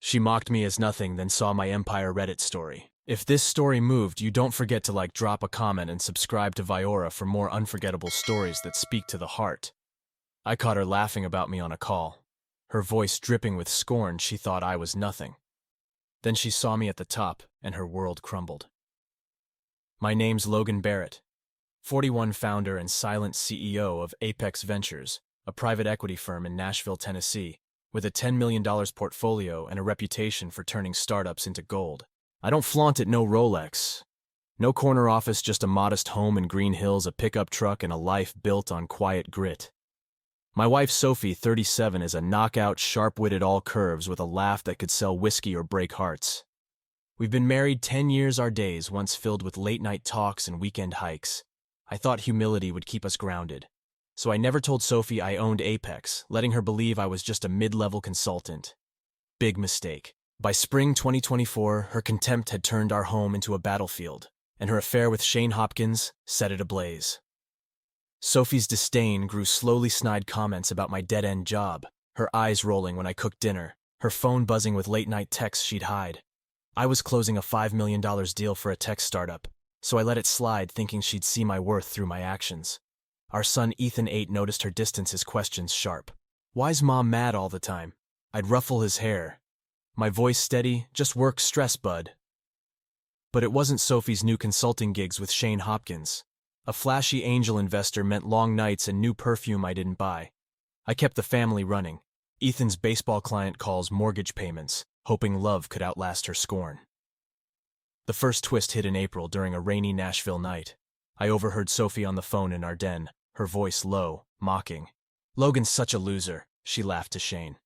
She mocked me as nothing, then saw my Empire Reddit story. If this story moved you, don't forget to drop a comment and subscribe to Viora for more unforgettable stories that speak to the heart. I caught her laughing about me on a call. Her voice dripping with scorn. She thought I was nothing. Then she saw me at the top, and her world crumbled. My name's Logan Barrett, 41, founder and silent CEO of Apex Ventures, a private equity firm in Nashville, Tennessee, with a $10 million portfolio and a reputation for turning startups into gold. I don't flaunt it, no Rolex. No corner office, just a modest home in Green Hills, a pickup truck, and a life built on quiet grit. My wife Sophie, 37, is a knockout, sharp-witted all curves with a laugh that could sell whiskey or break hearts. We've been married 10 years, our days once filled with late-night talks and weekend hikes. I thought humility would keep us grounded. So I never told Sophie I owned Apex, letting her believe I was just a mid-level consultant. Big mistake. By spring 2024, her contempt had turned our home into a battlefield, and her affair with Shane Hopkins set it ablaze. Sophie's disdain grew slowly. Snide comments about my dead-end job, her eyes rolling when I cooked dinner, her phone buzzing with late-night texts she'd hide. I was closing a $5 million deal for a tech startup, so I let it slide, thinking she'd see my worth through my actions. Our son Ethan, 8, noticed her distance, his questions sharp. Why's mom mad all the time? I'd ruffle his hair. My voice steady, just work stress, bud. But it wasn't Sophie's new consulting gigs with Shane Hopkins. A flashy angel investor meant long nights and new perfume I didn't buy. I kept the family running. Ethan's baseball client calls, mortgage payments, hoping love could outlast her scorn. The first twist hit in April during a rainy Nashville night. I overheard Sophie on the phone in our den, her voice low, mocking. Logan's such a loser, she laughed to Shane.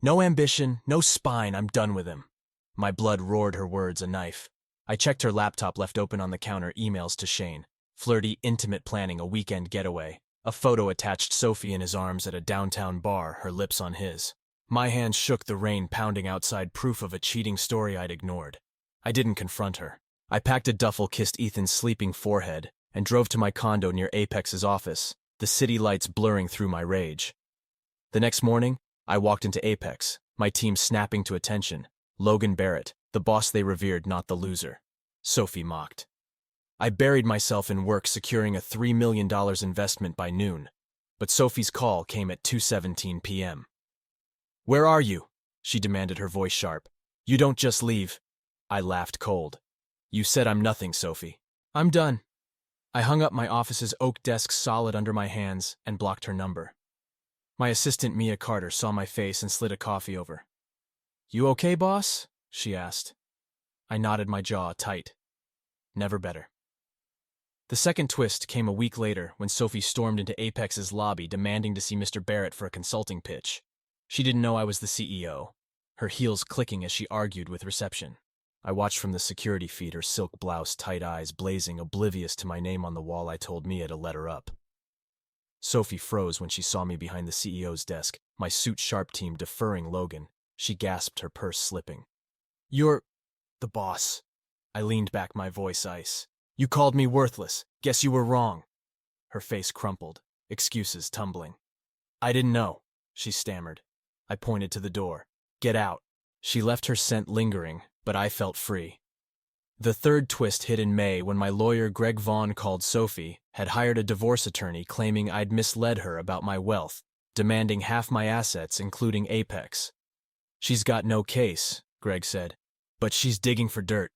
No ambition, no spine, I'm done with him. My blood roared, her words a knife. I checked her laptop left open on the counter, emails to Shane. Flirty, intimate planning, a weekend getaway. A photo attached, Sophie in his arms at a downtown bar, her lips on his. My hands shook, the rain pounding outside, proof of a cheating story I'd ignored. I didn't confront her. I packed a duffel, kissed Ethan's sleeping forehead, and drove to my condo near Apex's office, the city lights blurring through my rage. The next morning, I walked into Apex, my team snapping to attention. Logan Barrett, the boss they revered, not the loser. Sophie mocked. I buried myself in work, securing a $3 million investment by noon. But Sophie's call came at 2:17 p.m. Where are you? She demanded, her voice sharp. You don't just leave. I laughed cold. You said I'm nothing, Sophie. I'm done. I hung up my office's oak desk solid under my hands and blocked her number. My assistant Mia Carter saw my face and slid a coffee over. You okay, boss? She asked. I nodded, my jaw tight. Never better. The second twist came a week later when Sophie stormed into Apex's lobby demanding to see Mr. Barrett for a consulting pitch. She didn't know I was the CEO, her heels clicking as she argued with reception. I watched from the security feed, her silk blouse, tight eyes blazing, oblivious to my name on the wall. I told Mia to let her up. Sophie froze when she saw me behind the CEO's desk, my suit sharp team deferring Logan. She gasped, her purse slipping. You're the boss. I leaned back, my voice ice. You called me worthless. Guess you were wrong. Her face crumpled, excuses tumbling. I didn't know, she stammered. I pointed to the door. Get out. She left her scent lingering, but I felt free. The third twist hit in May when my lawyer Greg Vaughn called. Sophie had hired a divorce attorney claiming I'd misled her about my wealth, demanding half my assets, including Apex. She's got no case, Greg said, but she's digging for dirt.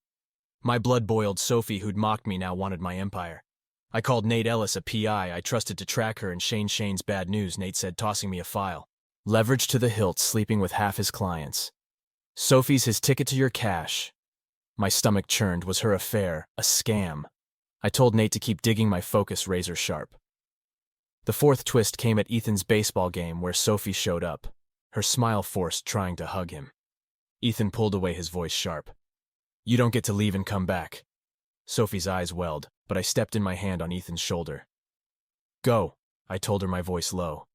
My blood boiled. Sophie, who'd mocked me, now wanted my empire. I called Nate Ellis, a PI I trusted, to track her, and Shane's bad news, Nate said, tossing me a file. Leverage to the hilt, sleeping with half his clients. Sophie's his ticket to your cash. My stomach churned. Was her affair a scam? I told Nate to keep digging, my focus razor sharp. The fourth twist came at Ethan's baseball game, where Sophie showed up, her smile forced, trying to hug him. Ethan pulled away, his voice sharp. You don't get to leave and come back. Sophie's eyes welled, but I stepped in, my hand on Ethan's shoulder. Go, I told her, my voice low.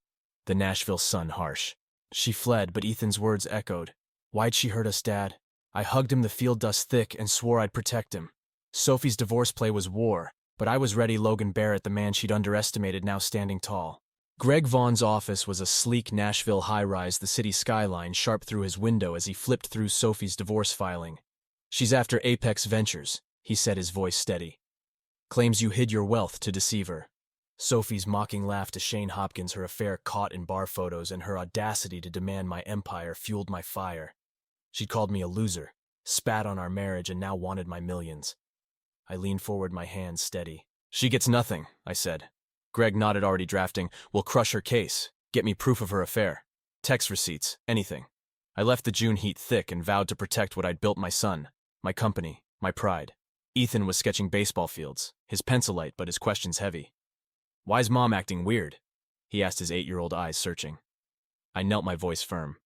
The Nashville sun harsh. She fled, but Ethan's words echoed. Why'd she hurt us, Dad? I hugged him, the field dust thick, and swore I'd protect him. Sophie's divorce play was war, but I was ready. Logan Barrett, the man she'd underestimated, now standing tall. Greg Vaughn's office was a sleek Nashville high-rise, the city skyline sharp through his window as he flipped through Sophie's divorce filing. "She's after Apex Ventures," he said, his voice steady. "Claims you hid your wealth to deceive her." Sophie's mocking laugh to Shane Hopkins, her affair caught in bar photos, and her audacity to demand my empire fueled my fire. She'd called me a loser, spat on our marriage, and now wanted my millions. I leaned forward, my hands steady. "She gets nothing," I said. Greg nodded, already drafting. "We'll crush her case. Get me proof of her affair. Text receipts, anything." I left the June heat thick and vowed to protect what I'd built: my son, my company, my pride. Ethan was sketching baseball fields, his pencil light but his questions heavy. "Why's Mom acting weird?" he asked, his 8-year-old eyes searching. I knelt, my voice firm.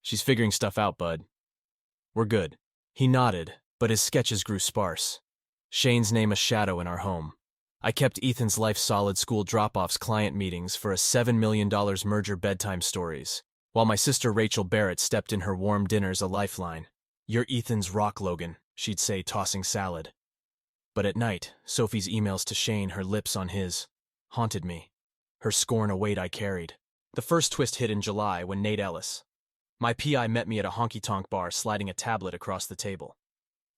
"She's figuring stuff out, bud. We're good." He nodded, but his sketches grew sparse. Shane's name a shadow in our home. I kept Ethan's life solid: school drop-offs, client meetings, for a $7 million merger, bedtime stories, while my sister Rachel Barrett stepped in, her warm dinners a lifeline. "You're Ethan's rock, Logan," she'd say, tossing salad. But at night, Sophie's emails to Shane, her lips on his, haunted me. Her scorn a weight I carried. The first twist hit in July when Nate Ellis, my PI, met me at a honky-tonk bar, sliding a tablet across the table.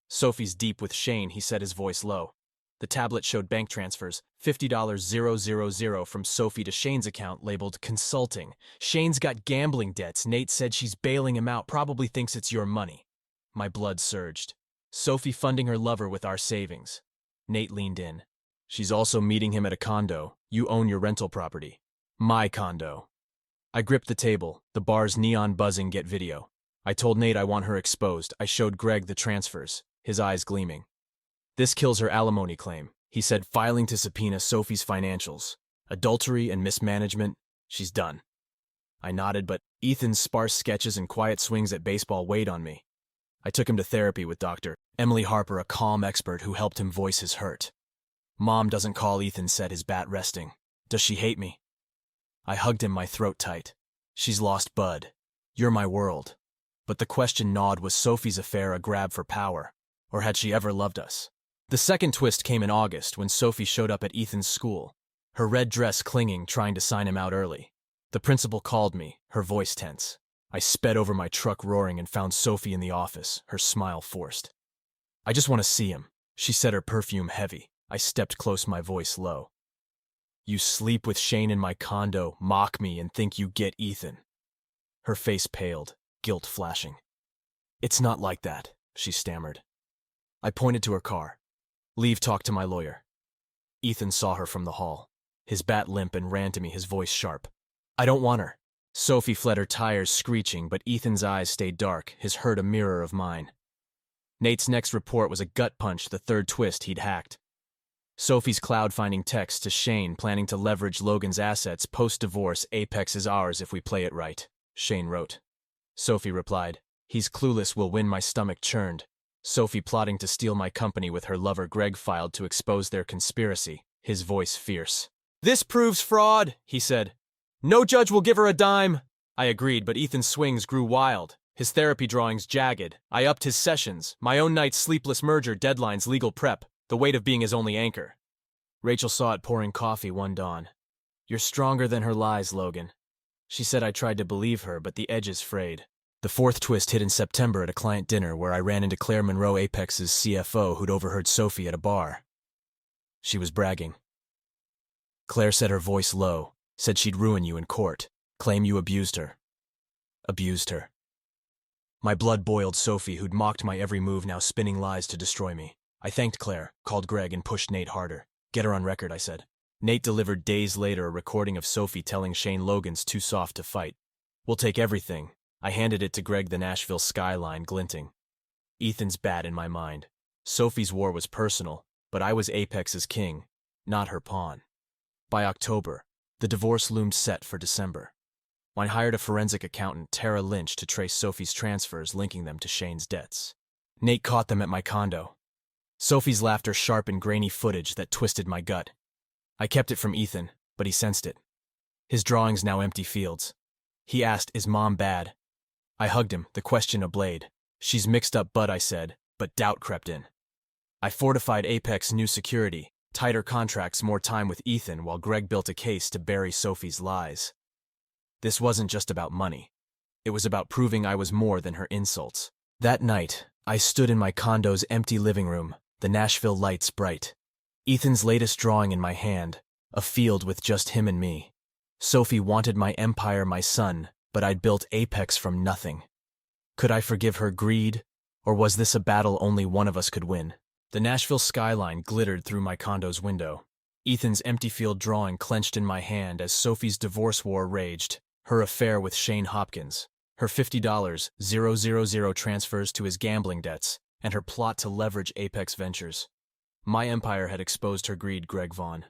"Sophie's deep with Shane," he said, his voice low. The tablet showed bank transfers, $50,000 from Sophie to Shane's account, labeled consulting. "Shane's got gambling debts. Nate said she's bailing him out, probably thinks it's your money." My blood surged. Sophie funding her lover with our savings. Nate leaned in. "She's also meeting him at a condo. You own your rental property." "My condo." I gripped the table, the bar's neon buzzing. "Get video." I told Nate I want her exposed. I showed Greg the transfers, his eyes gleaming. "This kills her alimony claim," he said, filing to subpoena Sophie's financials. "Adultery and mismanagement, she's done." I nodded, but Ethan's sparse sketches and quiet swings at baseball weighed on me. I took him to therapy with Dr. Emily Harper, a calm expert who helped him voice his hurt. "Mom doesn't call," Ethan said, his bat resting. "Does she hate me?" I hugged him, my throat tight. "She's lost Bud. You're my world." But the question gnawed: was Sophie's affair a grab for power, or had she ever loved us? The second twist came in August when Sophie showed up at Ethan's school, her red dress clinging, trying to sign him out early. The principal called me, her voice tense. I sped over, my truck roaring, and found Sophie in the office, her smile forced. "I just want to see him," she said, her perfume heavy. I stepped close, my voice low. "You sleep with Shane in my condo, mock me, and think you get Ethan." Her face paled, guilt flashing. "It's not like that," she stammered. I pointed to her car. "Leave, talk to my lawyer." Ethan saw her from the hall, his bat limp, and ran to me, his voice sharp. "I don't want her." Sophie fled, her tires screeching, but Ethan's eyes stayed dark, his hurt a mirror of mine. Nate's next report was a gut punch, the third twist he'd hacked. Sophie's cloud-finding text to Shane, planning to leverage Logan's assets post-divorce. "Apex is ours if we play it right," Shane wrote. Sophie replied, "He's clueless, will win." My stomach churned. Sophie plotting to steal my company with her lover. Greg filed to expose their conspiracy, his voice fierce. "This proves fraud," he said. "No judge will give her a dime." I agreed, but Ethan's swings grew wild, his therapy drawings jagged. I upped his sessions, my own nights sleepless, merger deadlines, legal prep, the weight of being his only anchor. Rachel saw it pouring coffee one dawn. "You're stronger than her lies, Logan." She said. I tried to believe her, but the edges frayed. The fourth twist hit in September at a client dinner where I ran into Claire Monroe, Apex's CFO, who'd overheard Sophie at a bar. She was bragging. Claire said, her voice low, said she'd ruin you in court, claim you abused her. Abused her. My blood boiled. Sophie, who'd mocked my every move, now spinning lies to destroy me. I thanked Claire, called Greg, and pushed Nate harder. "Get her on record," I said. Nate delivered days later a recording of Sophie telling Shane Logan's too soft to fight. "We'll take everything." I handed it to Greg, the Nashville skyline glinting. Ethan's bat in my mind. Sophie's war was personal, but I was Apex's king, not her pawn. By October, the divorce loomed set for December. I hired a forensic accountant, Tara Lynch, to trace Sophie's transfers, linking them to Shane's debts. Nate caught them at my condo. Sophie's laughter, sharp and grainy footage that twisted my gut. I kept it from Ethan, but he sensed it. His drawings now empty fields. He asked, "Is Mom bad?" I hugged him, the question a blade. "She's mixed up, Bud," I said, but doubt crept in. I fortified Apex new security, Tighter contracts, more time with Ethan, while Greg built a case to bury Sophie's lies. This wasn't just about money. It was about proving I was more than her insults. That night, I stood in my condo's empty living room, the Nashville lights bright. Ethan's latest drawing in my hand, a field with just him and me. Sophie wanted my empire, my son, but I'd built Apex from nothing. Could I forgive her greed, or was this a battle only one of us could win? The Nashville skyline glittered through my condo's window. Ethan's empty field drawing clenched in my hand as Sophie's divorce war raged, her affair with Shane Hopkins, her $50,000 transfers to his gambling debts, and her plot to leverage Apex Ventures. My empire had exposed her greed, Greg Vaughn.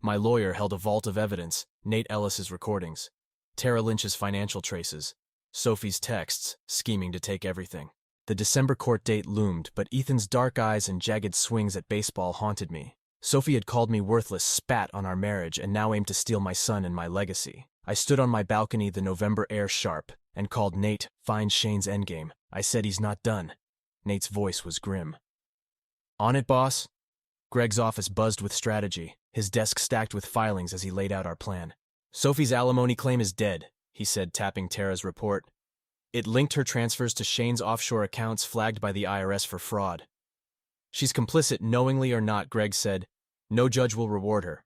My lawyer held a vault of evidence, Nate Ellis's recordings, Tara Lynch's financial traces, Sophie's texts, scheming to take everything. The December court date loomed, but Ethan's dark eyes and jagged swings at baseball haunted me. Sophie had called me worthless, spat on our marriage, and now aimed to steal my son and my legacy. I stood on my balcony, the November air sharp, and called Nate, "Find Shane's endgame." I said he's not done. Nate's voice was grim. "On it, boss?" Greg's office buzzed with strategy, his desk stacked with filings as he laid out our plan. "Sophie's alimony claim is dead," he said, tapping Tara's report. "It linked her transfers to Shane's offshore accounts flagged by the IRS for fraud. She's complicit, knowingly or not," Greg said. "No judge will reward her."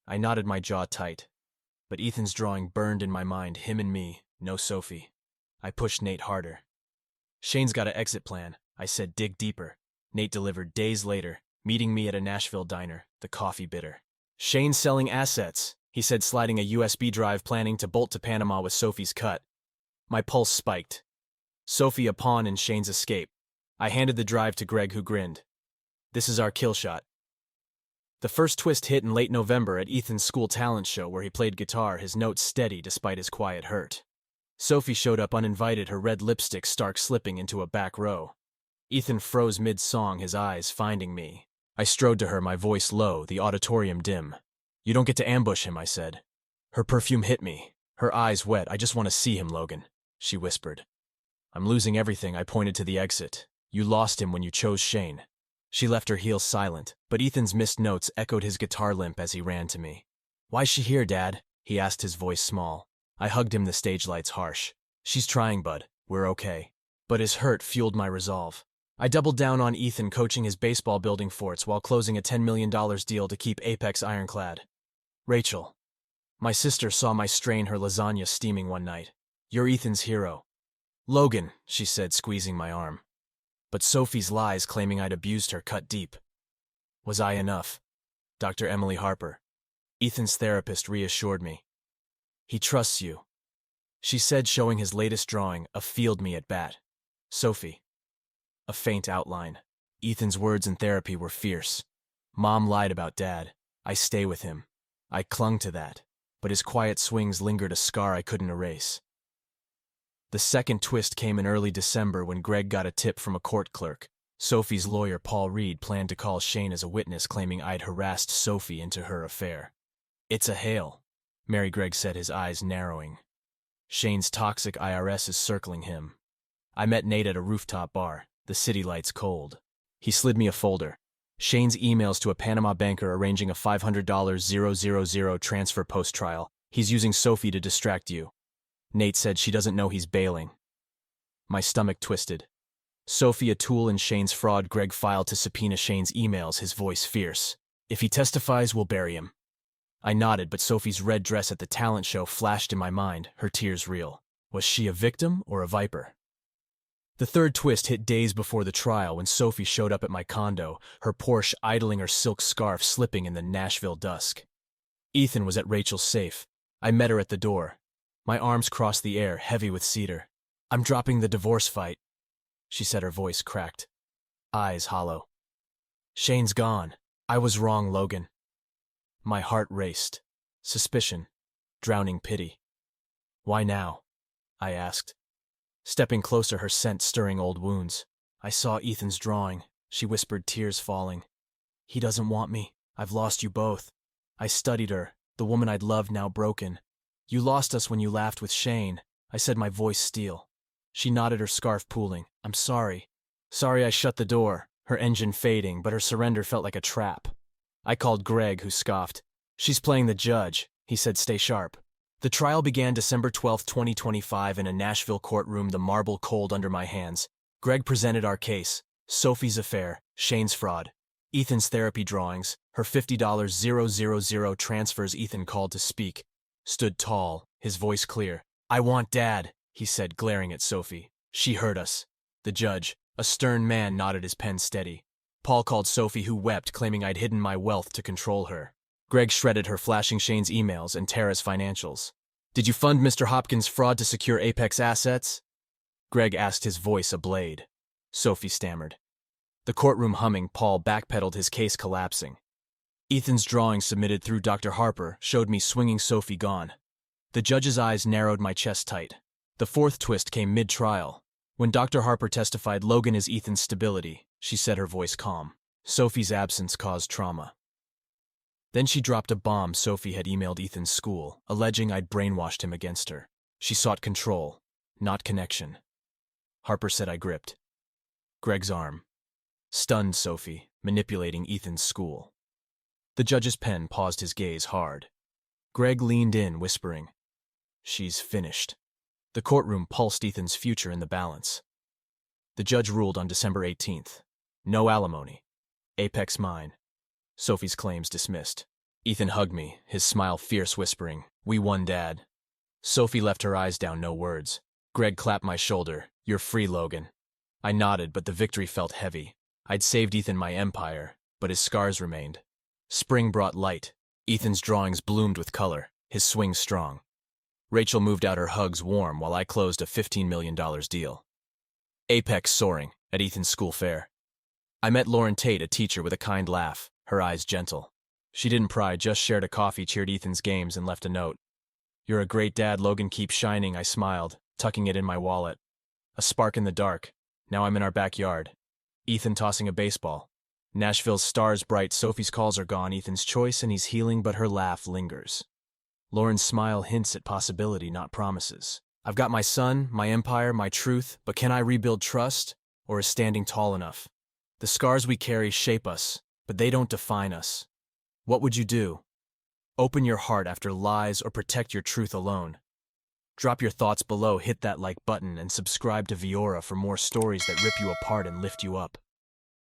I nodded, my jaw tight. But Ethan's drawing burned in my mind, him and me, no Sophie. I pushed Nate harder. "Shane's got an exit plan," I said, "dig deeper." Nate delivered days later, meeting me at a Nashville diner, the coffee bitter. "Shane's selling assets," he said, sliding a USB drive, planning to bolt to Panama with Sophie's cut. My pulse spiked. Sophie a pawn in Shane's escape. I handed the drive to Greg, who grinned. "This is our kill shot." The first twist hit in late November at Ethan's school talent show, where he played guitar, his notes steady despite his quiet hurt. Sophie showed up uninvited, her red lipstick stark slipping into a back row. Ethan froze mid-song, his eyes finding me. I strode to her, my voice low, the auditorium dim. "You don't get to ambush him," I said. Her perfume hit me, her eyes wet. "I just want to see him, Logan," she whispered. "I'm losing everything," I pointed to the exit. "You lost him when you chose Shane." She left her heels silent, but Ethan's missed notes echoed his guitar limp as he ran to me. "Why's she here, Dad?" he asked, his voice small. I hugged him, the stage lights harsh. "She's trying, bud. We're okay." But his hurt fueled my resolve. I doubled down on Ethan, coaching his baseball building forts while closing a $10 million deal to keep Apex ironclad. "Rachel." My sister saw my strain, her lasagna steaming one night. "You're Ethan's hero." "Logan," she said, squeezing my arm. But Sophie's lies, claiming I'd abused her, cut deep. Was I enough? Dr. Emily Harper, Ethan's therapist, reassured me. "He trusts you," she said, showing his latest drawing, a field me at bat. "Sophie." A faint outline. Ethan's words in therapy were fierce. "Mom lied about Dad. I stay with him." I clung to that, but his quiet swings lingered, a scar I couldn't erase. The second twist came in early December when Greg got a tip from a court clerk. Sophie's lawyer, Paul Reed, planned to call Shane as a witness, claiming I'd harassed Sophie into her affair. "It's a hail," Mary Gregg said, his eyes narrowing. "Shane's toxic IRS is circling him." I met Nate at a rooftop bar, the city lights cold. He slid me a folder. Shane's emails to a Panama banker arranging a $500,000 transfer post-trial. "He's using Sophie to distract you." Nate said, "She doesn't know he's bailing." My stomach twisted. Sophie a tool in Shane's fraud. Greg filed to subpoena Shane's emails, his voice fierce. "If he testifies, we'll bury him." I nodded, but Sophie's red dress at the talent show flashed in my mind, her tears real. Was she a victim or a viper? The third twist hit days before the trial when Sophie showed up at my condo, her Porsche idling, her silk scarf slipping in the Nashville dusk. Ethan was at Rachel's safe. I met her at the door. My arms crossed the air, heavy with cedar. "I'm dropping the divorce fight," she said, her voice cracked, eyes hollow. "Shane's gone. I was wrong, Logan." My heart raced. Suspicion, drowning pity. "Why now?" I asked. Stepping closer, her scent stirring old wounds. "I saw Ethan's drawing," she whispered, tears falling. "He doesn't want me. I've lost you both. I studied her, the woman I'd loved, now broken. You lost us when you laughed with Shane," I said, my voice steel. She nodded, her scarf pooling. "I'm sorry. Sorry I shut the door," her engine fading, but her surrender felt like a trap. I called Greg, who scoffed. She's playing the judge. He said, stay sharp. The trial began December 12, 2025 in a Nashville courtroom, the marble cold under my hands. Greg presented our case: Sophie's affair, Shane's fraud, Ethan's therapy drawings, her $50,000 transfers. Ethan, called to speak, stood tall, his voice clear. I want Dad, he said, glaring at Sophie. She heard us. The judge, a stern man, nodded, his pen steady. Paul called Sophie, who wept, claiming I'd hidden my wealth to control her. Greg shredded her, flashing Shane's emails and Tara's financials. Did you fund Mr. Hopkins' fraud to secure Apex assets? Greg asked, his voice a blade. Sophie stammered. The courtroom humming, Paul backpedaled, his case collapsing. Ethan's drawings, submitted through Dr. Harper, showed me swinging Sophie gone. The judge's eyes narrowed, my chest tight. The fourth twist came mid-trial. When Dr. Harper testified, Logan is Ethan's stability, she said, her voice calm. Sophie's absence caused trauma. Then she dropped a bomb. Sophie had emailed Ethan's school, alleging I'd brainwashed him against her. She sought control, not connection. Harper said I gripped Greg's arm. Stunned Sophie, manipulating Ethan's school. The judge's pen paused, his gaze hard. Greg leaned in, whispering, she's finished. The courtroom pulsed, Ethan's future in the balance. The judge ruled on December 18th. No alimony. Apex mine. Sophie's claims dismissed. Ethan hugged me, his smile fierce, whispering, we won, Dad. Sophie left her eyes down, no words. Greg clapped my shoulder. You're free, Logan. I nodded, but the victory felt heavy. I'd saved Ethan my empire, but his scars remained. Spring brought light. Ethan's drawings bloomed with color, his swing strong. Rachel moved out, her hugs warm, while I closed a $15 million deal. Apex soaring at Ethan's school fair. I met Lauren Tate, a teacher, with a kind laugh, her eyes gentle. She didn't pry, just shared a coffee, cheered Ethan's games, and left a note. You're a great dad, Logan, keep shining, I smiled, tucking it in my wallet. A spark in the dark. Now I'm in our backyard. Ethan tossing a baseball. Nashville's stars bright, Sophie's calls are gone, Ethan's choice, and he's healing, but her laugh lingers. Lauren's smile hints at possibility, not promises. I've got my son, my empire, my truth, but can I rebuild trust, or is standing tall enough? The scars we carry shape us, but they don't define us. What would you do? Open your heart after lies, or protect your truth alone? Drop your thoughts below, hit that like button, and subscribe to Viora for more stories that rip you apart and lift you up.